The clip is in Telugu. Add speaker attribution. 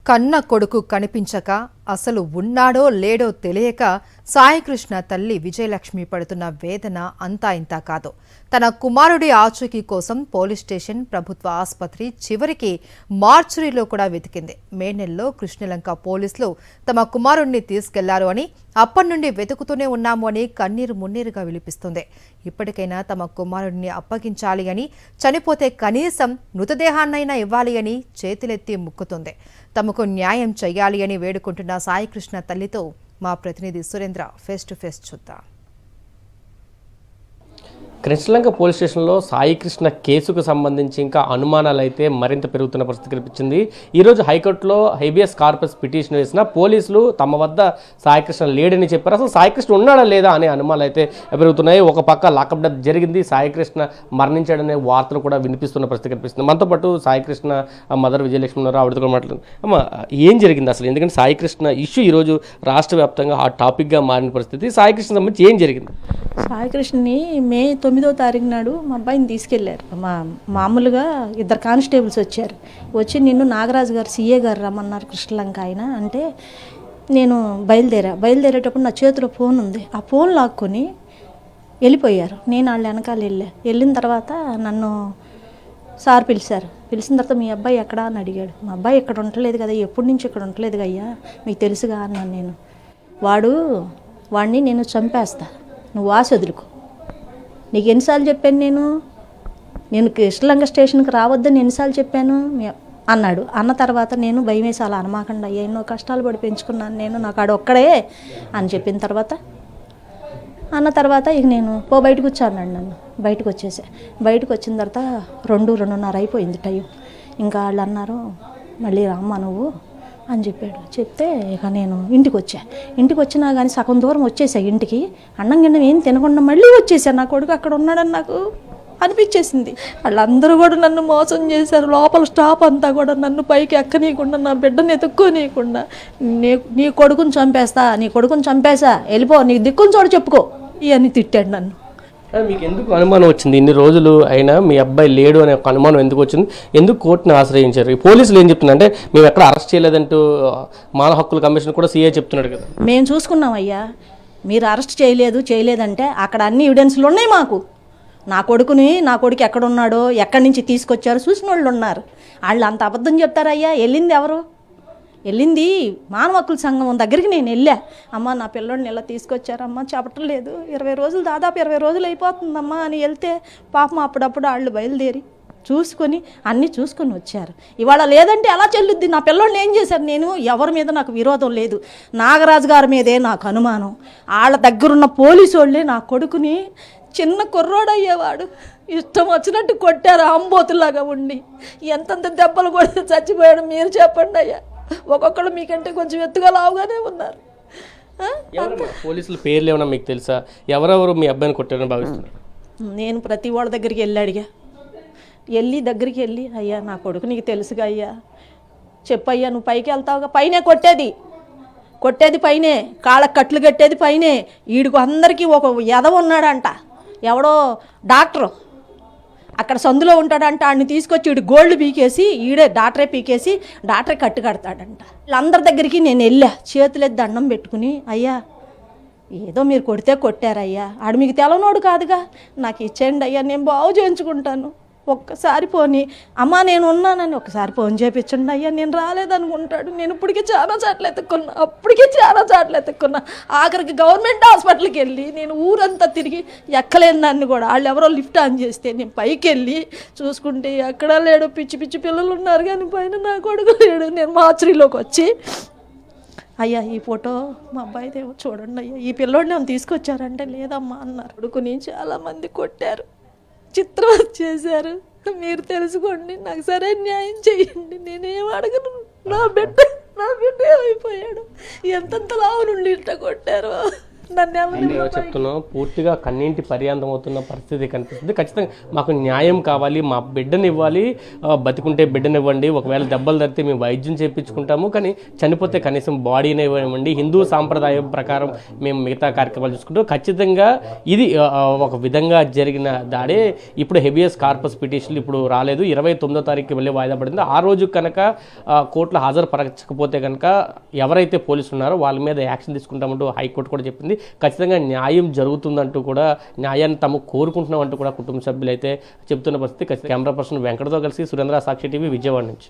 Speaker 1: కన్న కొడుకు కనిపించక అసలు ఉన్నాడో లేడో తెలియక సాయికృష్ణ తల్లి విజయలక్ష్మి పడుతున్న వేదన అంతా ఇంతా కాదు. తన కుమారుడి ఆచూకీ కోసం పోలీస్ స్టేషన్, ప్రభుత్వ ఆసుపత్రి, చివరికి మార్చురీలో కూడా వెతికింది. మే నెలలో కృష్ణలంక పోలీసులు తమ కుమారుడిని తీసుకెళ్లారు అని, అప్పటి నుండి వెతుకుతూనే ఉన్నాము అని కన్నీరు మున్నీరుగా విలిపిస్తుంది. ఇప్పటికైనా తమ కుమారుడిని అప్పగించాలి అని, చనిపోతే కనీసం మృతదేహాన్నైనా ఇవ్వాలి అని చేతులెత్తి ముక్కుతుంది. తమకు న్యాయం చేయాలి అని వేడుకుంటున్న సాయికృష్ణ తల్లితో మా ప్రతినిధి సురేంద్ర ఫేస్ టు ఫేస్ చూద్దాం.
Speaker 2: కృష్ణలంక పోలీస్ స్టేషన్లో సాయికృష్ణ కేసుకు సంబంధించి ఇంకా అనుమానాలు అయితే మరింత పెరుగుతున్న పరిస్థితి కనిపించింది. ఈరోజు హైకోర్టులో హెబియస్ కార్పస్ పిటిషన్ వేసిన పోలీసులు తమ వద్ద సాయికృష్ణ లేడని చెప్పారు. అసలు సాయికృష్ణ ఉన్నాడా లేదా అనే అనుమానాలు అయితే పెరుగుతున్నాయి. ఒక పక్క లాకప్ డెత్ జరిగింది, సాయికృష్ణ మరణించాడనే వార్తలు కూడా వినిపిస్తున్న పరిస్థితి కనిపిస్తుంది. మనతో పాటు సాయికృష్ణ మదర్ విజయలక్ష్మి ఉన్నారు, ఆవిడతో కూడా మాట్లాడుతుంది. అమ్మ, ఏం జరిగింది అసలు? ఎందుకంటే సాయికృష్ణ ఇష్యూ ఈరోజు రాష్ట్ర వ్యాప్తంగా ఆ టాపిక్గా మారిన పరిస్థితి. సాయికృష్ణ సంబంధించి ఏం జరిగింది?
Speaker 3: సాయికృష్ణని మే 9వ తారీఖు నాడు మా అబ్బాయిని తీసుకెళ్లారు. మామూలుగా 2 కానిస్టేబుల్స్ వచ్చారు. వచ్చి నిన్ను నాగరాజు గారు సీఏ గారు రమ్మన్నారు కృష్ణలంక ఆయన అంటే, నేను బయలుదేరేటప్పుడు నా చేతిలో ఫోన్ ఉంది. ఆ ఫోన్ లాక్కొని వెళ్ళిపోయారు. నేను వాళ్ళ వెనకాల వెళ్ళిన తర్వాత నన్ను సార్ పిలిచిన తర్వాత మీ అబ్బాయి ఎక్కడా అని అడిగాడు. మా అబ్బాయి ఇక్కడ ఉండలేదు కదా, ఎప్పటి నుంచి ఇక్కడ ఉండలేదు అయ్యా, మీకు తెలుసుగా అన్నాను నేను. వాడిని నేను చంపేస్తా, నువ్వు ఆశ వదులుకో. నీకు ఎన్నిసార్లు చెప్పాను నేను కృష్ణలంక స్టేషన్కి రావద్దని ఎన్నిసార్లు చెప్పాను అన్నాడు. అన్న తర్వాత నేను భయం వేసి అలా అనమాకండి అయ్యా, ఎన్నో కష్టాలు పడి పెంచుకున్నాను నేను, నాకు ఆడ ఒక్కడే అని చెప్పిన తర్వాత అన్న తర్వాత ఇక నేను బయటకు వచ్చాను. నన్ను బయటకు వచ్చిన తర్వాత 2:30 అయిపోయింది టైం. ఇంకా వాళ్ళు అన్నారు మళ్ళీ రామ్మా నువ్వు అని చెప్పాడు. చెప్తే ఇక నేను ఇంటికి వచ్చినా కానీ సగం దూరం వచ్చేసా ఇంటికి. అన్నం గిన్నం ఏం తినకుండా మళ్ళీ వచ్చేసాను. నా కొడుకు అక్కడ ఉన్నాడని నాకు అనిపించేసింది. వాళ్ళందరూ కూడా నన్ను మోసం చేశారు. లోపల స్టాఫ్ అంతా కూడా నన్ను పైకి ఎక్కనీయకుండా, నా బిడ్డను ఎత్తుక్కోనీయకుండా, నీ కొడుకుని చంపేసా వెళ్ళిపో, నీకు దిక్కుని చోటు చెప్పుకో ఇవన్నీ తిట్టాడు నన్ను.
Speaker 2: మీకు ఎందుకు అనుమానం వచ్చింది? ఇన్ని రోజులు అయినా మీ అబ్బాయి లేడు అనే ఒక అనుమానం ఎందుకు వచ్చింది? ఎందుకు కోర్టుని ఆశ్రయించారు? పోలీసులు ఏం చెప్తున్నారు అంటే, మేము ఎక్కడ అరెస్ట్ చేయలేదంటూ మానవ హక్కుల కమిషన్ కూడా సీఏ చెప్తున్నాడు కదా.
Speaker 3: మేము చూసుకున్నాం అయ్యా, మీరు అరెస్ట్ చేయలేదంటే అక్కడ అన్ని ఎవిడెన్స్లు ఉన్నాయి మాకు. నా కొడుకు ఎక్కడున్నాడో, ఎక్కడి నుంచి తీసుకొచ్చారో చూసిన వాళ్ళు ఉన్నారు. వాళ్ళు అంత అబద్ధం చెప్తారయ్యా. వెళ్ళింది మానవ హక్కుల సంఘం దగ్గరికి నేను వెళ్ళా. అమ్మ నా పిల్లోడిని ఇలా తీసుకొచ్చారమ్మా, చెప్పటం లేదు, 20 రోజులు దాదాపు 20 రోజులు అయిపోతుందమ్మా అని వెళ్తే పాపం అప్పుడప్పుడు వాళ్ళు బయలుదేరి అన్నీ చూసుకొని వచ్చారు. ఇవాళ లేదంటే ఎలా చెల్లుద్ది? నా పిల్లోడిని ఏం చేశారు? నేను ఎవరి మీద నాకు విరోధం లేదు, నాగరాజు గారి మీదే నాకు అనుమానం. వాళ్ళ దగ్గరున్న పోలీసు వాళ్ళే నా కొడుకుని, చిన్న కుర్రోడయ్యేవాడు, ఇష్టం వచ్చినట్టు కొట్టారు అంబోతులాగా ఉండి. ఎంతంత దెబ్బలు కొడితే చచ్చిపోయాడు మీరు చెప్పండి అయ్యా. ఒక్కొక్కడు మీకంటే కొంచెం ఎత్తుగా లావుగానే ఉన్నారు.
Speaker 2: పోలీసుల పేర్లు ఏమన్నా మీకు తెలుసా? ఎవరెవరు మీ అబ్బాయిని కొట్టారని భావిస్తున్నారు?
Speaker 3: నేను ప్రతి వాళ్ళ దగ్గరికి అడిగా. దగ్గరికి వెళ్ళి అయ్యా నా కొడుకు నీకు తెలుసుగా అయ్యా, చెప్పయ్యా, నువ్వు పైకి వెళ్తావుగా, పైనే కొట్టేది పైనే, కాళ్ళకు కట్లు కట్టేది పైనే. వీడికి అందరికీ ఒక ఎదవ ఉన్నాడంట, ఎవడో డాక్టరు అక్కడ సందులో ఉంటాడంట. ఆడిని తీసుకొచ్చి వీడు గోల్డ్ పీకేసి, డాక్టరే కట్టు కడతాడంట. వీళ్ళందరి దగ్గరికి నేను వెళ్ళా, చేతులెత్తి దండం పెట్టుకుని, అయ్యా ఏదో మీరు కొట్టారయ్యా, ఆడు మీకు తెలవనోడు కాదుగా, నాకు ఇచ్చేయండి అయ్యా, నేను బాగు చేయించుకుంటాను. ఒక్కసారి పోనీ అమ్మా నేను ఉన్నానని ఒకసారి ఫోన్ చేయించండి అయ్యా, నేను రాలేదనుకుంటాడు. నేను ఇప్పటికీ చాలా చాట్లు ఎత్తుక్కున్నా. ఆఖరికి గవర్నమెంట్ హాస్పిటల్కి వెళ్ళి నేను ఊరంతా తిరిగి ఎక్కలేను. నన్ను కూడా వాళ్ళు ఎవరో లిఫ్ట్ ఆన్ చేస్తే నేను పైకి వెళ్ళి చూసుకుంటే ఎక్కడా లేడు. పిచ్చి పిల్లలు ఉన్నారు కానీ పైన నా కొడుకు లేడు. నేను మార్చురీలోకి వచ్చి అయ్యా ఈ ఫోటో మా అబ్బాయిదేమో చూడండి అయ్యా, ఈ పిల్లోడిని ఏమో తీసుకొచ్చారంటే లేదమ్మా అన్నారు. కొడుకుని చాలామంది కొట్టారు, చిత్రం చేశారు. మీరు తెలుసుకోండి, నాకు సరైన న్యాయం చేయండి, నేనేం అడగను. నా బిడ్డ అయిపోయాడు. ఎంతంత లావు నుండి ఇంట కొట్టారో నన్ను ఎవరు
Speaker 2: నేను చెప్తున్నాం, పూర్తిగా కన్నీంటి పర్యాంతం అవుతున్న పరిస్థితి కనిపిస్తుంది. ఖచ్చితంగా మాకు న్యాయం కావాలి, మా బిడ్డని ఇవ్వాలి, బతికుంటే బిడ్డనివ్వండి, ఒకవేళ దెబ్బలు తడితే మేము వైద్యం చేయించుకుంటాము, కానీ చనిపోతే కనీసం బాడీనే ఇవ్వండి, హిందూ సాంప్రదాయం ప్రకారం మేము మిగతా కార్యక్రమాలు చూసుకుంటాం. ఖచ్చితంగా ఇది ఒక విధంగా జరిగిన దాడే. ఇప్పుడు హెబియస్ కార్పస్ పిటిషన్లు ఇప్పుడు రాలేదు, 29వ తారీఖుకి వెళ్ళి వాయిదా పడింది. ఆ రోజు కనుక కోర్టులో హాజరుపరచకపోతే కనుక ఎవరైతే పోలీసులు ఉన్నారో వాళ్ళ మీద యాక్షన్ తీసుకుంటామంటూ హైకోర్టు కూడా చెప్పింది. ఖచ్చితంగా న్యాయం జరుగుతుందంటూ కూడా, న్యాయాన్ని తాము కోరుకుంటున్నామంటూ కూడా కుటుంబ సభ్యులు అయితే చెప్తున్న పరిస్థితి. కెమెరా పర్సన్ వెంకటతో కలిసి సురేంద్ర, సాక్షి టీవీ, విజయవాడ నుంచి.